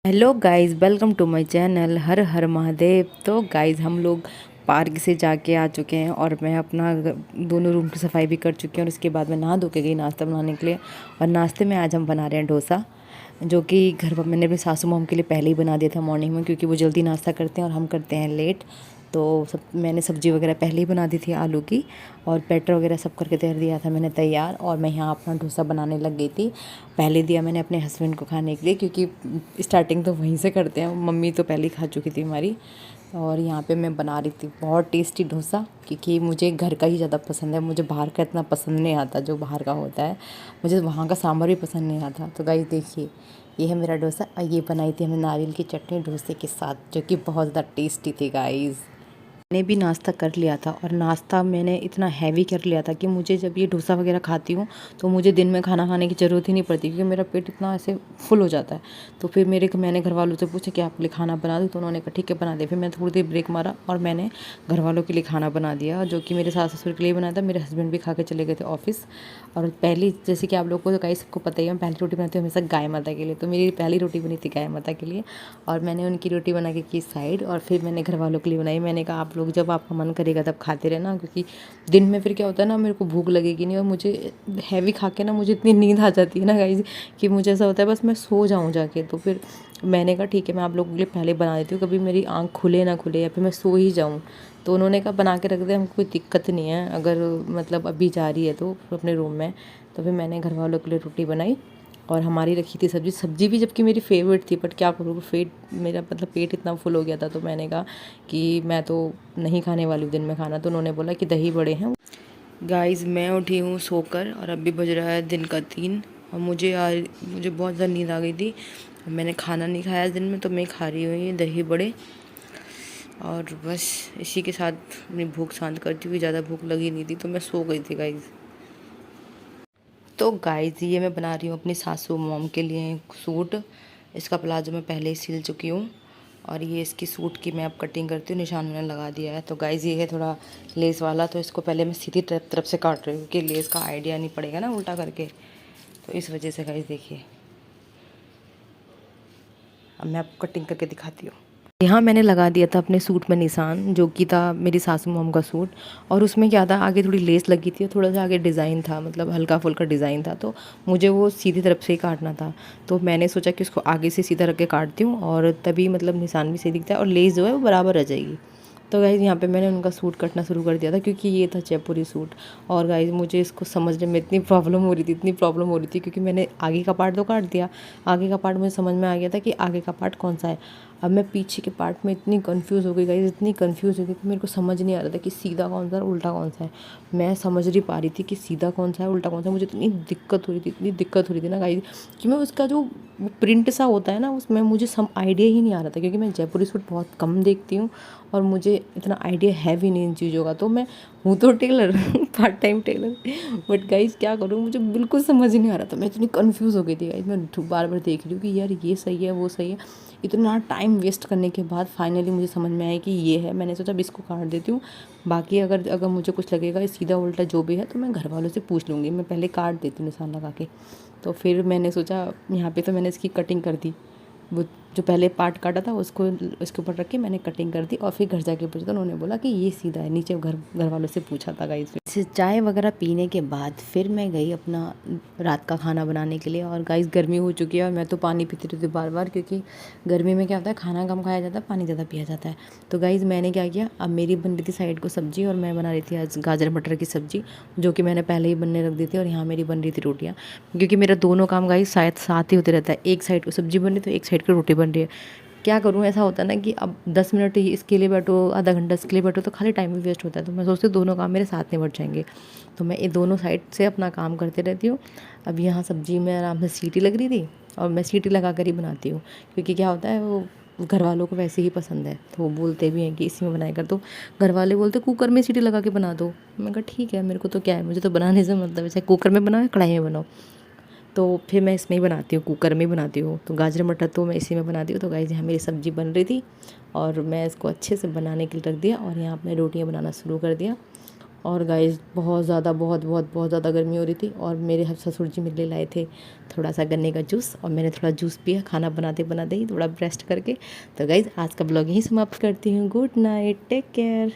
Hello guys, welcome to my channel. हर हर महादेव। तो गाइस, हम लोग पार्क से जाके आ चुके हैं और मैं अपना दोनों रूम की सफाई भी कर चुकी हूँ और उसके बाद मैं नहा धो के गई नाश्ता बनाने के लिए। और नाश्ते में आज हम बना रहे हैं डोसा, जो कि घर पर मैंने अपनी सासू मॉम के लिए पहले ही बना दिया था मॉर्निंग में, क्योंकि वो जल्दी नाश्ता करते हैं और हम करते हैं लेट। तो मैंने सब्ज़ी वगैरह पहले ही बना दी थी आलू की, और बैटर वगैरह सब करके तैयार दिया था मैंने तैयार। और मैं यहाँ अपना डोसा बनाने लग गई थी। पहले दिया मैंने अपने हस्बैंड को खाने के लिए, क्योंकि स्टार्टिंग तो वहीं से करते हैं, मम्मी तो पहले ही खा चुकी थी हमारी। और यहाँ पे मैं बना रही थी बहुत टेस्टी डोसा, क्योंकि मुझे घर का ही ज़्यादा पसंद है। मुझे बाहर का इतना पसंद नहीं आता जो बाहर का होता है। मुझे वहाँ का सांभर भी पसंद नहीं आता। तो गाइस देखिए, ये है मेरा डोसा। और ये बनाई थी हमने नारियल की चटनी डोसे के साथ, जो कि बहुत ज़्यादा टेस्टी थी गाइस। मैंने भी नाश्ता कर लिया था, और नाश्ता मैंने इतना हैवी कर लिया था कि मुझे जब ये डोसा वगैरह खाती हूँ तो मुझे दिन में खाना खाने की ज़रूरत ही नहीं पड़ती, क्योंकि मेरा पेट इतना ऐसे फुल हो जाता है। तो फिर मैंने घर वालों से पूछा कि आपके लिए खाना बना दूँ, तो उन्होंने कहा ठीक है बना दे। फिर मैंने थोड़ी देर ब्रेक मारा और मैंने घर वालों के लिए खाना बना दिया, जो कि मेरे सास ससुर के लिए बनाया था। मेरे हस्बैंड भी खा के चले गए थे ऑफिस। और पहली, जैसे कि आप लोगों को तो गाइस सबको पता ही है, मैं पहली रोटी बनाती हूँ हमेशा गाय माता के लिए। तो मेरी पहली रोटी बनी थी गाय माता के लिए, और मैंने उनकी रोटी बना के की साइड। और फिर मैंने घर वालों के लिए बनाई। मैंने कहा आप लोग जब आपका मन करेगा तब खाते रहना, क्योंकि दिन में फिर क्या होता है ना, मेरे को भूख लगेगी नहीं, और मुझे हैवी खा के ना मुझे इतनी नींद आ जाती है ना गाइस, कि मुझे ऐसा होता है बस मैं सो जाऊँ जाके। तो फिर मैंने कहा ठीक है, मैं आप लोगों के लिए पहले बना देती हूँ, कभी मेरी आँख खुले ना खुले या फिर मैं सो ही जाऊँ। तो उन्होंने कहा बना के रख दे, हमको कोई दिक्कत नहीं है, अगर मतलब अभी जा रही है तो अपने रूम में। तो फिर मैंने घर वालों के लिए रोटी बनाई, और हमारी रखी थी सब्जी भी, जबकि मेरी फेवरेट थी। बट क्या करूँ, मेरा मतलब पेट इतना फुल हो गया था, तो मैंने कहा कि मैं तो नहीं खाने वाली हूँ दिन में खाना। तो उन्होंने बोला कि दही बड़े हैं। गाइस, मैं उठी हूँ सोकर, और अभी बज रहा है दिन का 3। और मुझे बहुत ज़्यादा नींद आ गई थी। मैंने खाना नहीं खाया दिन में, तो मैं खा रही हूँ ये दही बड़े। और बस इसी के साथ अपनी भूख शांत करती हुई, ज़्यादा भूख लगी नहीं थी तो मैं सो गई थी गाइस। तो गाइस, ये मैं बना रही हूँ अपनी सासू मॉम के लिए सूट। इसका प्लाजो मैं पहले ही सिल चुकी हूँ, और ये इसकी सूट की मैं अब कटिंग करती हूँ। निशान मैंने लगा दिया है। तो गाइस, ये है थोड़ा लेस वाला, तो इसको पहले मैं सीधी तरफ से काट रही हूँ, क्योंकि लेस का आइडिया नहीं पड़ेगा ना उल्टा करके। तो इस वजह से गाइस देखिए, अब मैं आपको कटिंग करके दिखाती हूँ। यहाँ मैंने लगा दिया था अपने सूट में निशान, जो कि था मेरी सासू मॉम का सूट। और उसमें क्या था, आगे थोड़ी लेस लगी थी और थोड़ा सा आगे डिज़ाइन था, मतलब हल्का फुल्का डिज़ाइन था। तो मुझे वो सीधी तरफ से ही काटना था। तो मैंने सोचा कि उसको आगे से सीधा रख के काटती हूँ, और तभी मतलब निशान भी सही दिखता है और लेस जो है वो बराबर रह जाएगी। तो गाइज़, यहाँ पे मैंने उनका सूट कटना शुरू कर दिया था, क्योंकि ये था जयपुरी सूट। और गाइज़, मुझे इसको समझने में इतनी प्रॉब्लम हो रही थी, क्योंकि मैंने आगे का पार्ट तो काट दिया। आगे का पार्ट मुझे समझ में आ गया था कि आगे का पार्ट कौन सा है। अब मैं पीछे के पार्ट में इतनी कंफ्यूज हो गई गाइस, इतनी कंफ्यूज हो गई कि मेरे को समझ नहीं आ रहा था कि सीधा कौन सा है उल्टा कौन सा है। मैं समझ नहीं पा रही थी कि सीधा कौन सा है उल्टा कौन सा है। मुझे इतनी दिक्कत हो रही थी ना गाइस, कि मैं उसका जो प्रिंट सा होता है ना, उसमें मुझे सम आइडिया ही नहीं आ रहा था, क्योंकि मैं जयपुरी सूट बहुत कम देखती हूँ और मुझे इतना आइडिया है भी नहीं इन चीज़ों का। तो मैं हूँ तो tailor part time tailor, but guys क्या करूँ, मुझे बिल्कुल समझ नहीं आ रहा था। मैं इतनी कंफ्यूज हो गई थी गाइस। मैं बार बार देख रही हूँ कि यार ये सही है वो सही है। इतना टाइम वेस्ट करने के बाद फाइनली मुझे समझ में आया कि ये है। मैंने सोचा अब इसको काट देती हूँ, बाकी अगर मुझे कुछ लगेगा सीधा उल्टा जो भी है तो मैं घर वालों से पूछ लूँगी। मैं पहले काट देती हूँ निशान लगा के। तो फिर मैंने सोचा यहाँ पे तो मैंने इसकी कटिंग कर दी। वो जो पहले पार्ट काटा था उसको इसके ऊपर रख के मैंने कटिंग कर दी, और फिर घर जाके पूछा तो उन्होंने बोला कि ये सीधा है। नीचे घर वालों से पूछा था गाइस। से चाय वगैरह पीने के बाद फिर मैं गई अपना रात का खाना बनाने के लिए। और गाइस, गर्मी हो चुकी है और मैं तो पानी पीती रहती हूँ बार बार, क्योंकि गर्मी में क्या होता है, खाना कम खाया जाता है, पानी ज़्यादा पिया जाता है। तो गाइस, मैंने क्या किया, अब मेरी बन रही थी साइड को सब्जी, और मैं बना रही थी आज गाजर मटर की सब्जी, जो कि मैंने पहले ही बनने रख दी थी। और यहाँ मेरी बन रही थी रोटियाँ, क्योंकि मेरा दोनों काम गाइस शायद साथ ही होते रहता है। एक साइड को सब्जी बन रही है तो एक साइड को रोटी बन रही है। क्या करूँ, ऐसा होता है ना कि अब 10 मिनट इसके लिए बैठो, आधा घंटा इसके लिए बैठो, तो खाली टाइम भी वेस्ट होता है। तो मैं सोचती हूँ दोनों काम मेरे साथ निपट जाएंगे। तो मैं ये दोनों साइड से अपना काम करते रहती हूँ। अब यहाँ सब्जी में आराम से सीटी लग रही थी, और मैं सीटी लगा कर ही बनाती हूँ, क्योंकि क्या होता है, वो घर वालों को वैसे ही पसंद है। तो वो बोलते भी हैं कि इसी में बनाया कर। तो घर वाले बोलते कुकर में सीटी लगा के बना दो। मैं कहा ठीक है, मेरे को तो क्या है, मुझे तो बनाने से मतलब है, चाहे कुकर में बनाओ या कढ़ाई में बनाओ। तो फिर मैं इसमें ही बनाती हूँ, कुकर में ही बनाती हूँ। तो गाजर मटर तो मैं इसी में बनाती हूँ। तो गाइस, यहाँ मेरी सब्ज़ी बन रही थी, और मैं इसको अच्छे से बनाने के लिए रख दिया, और यहाँ अपने रोटियाँ बनाना शुरू कर दिया। और गाइस बहुत ज़्यादा बहुत ज़्यादा गर्मी हो रही थी और मेरे ससुर जी मेरे लिए लाए थे थोड़ा सा गन्ने का जूस और मैंने थोड़ा जूस पिया खाना बनाते बनाते ही थोड़ा रेस्ट करके। तो गाइस आज का ब्लॉग यहीं समाप्त करती हूँ। Good night, take care.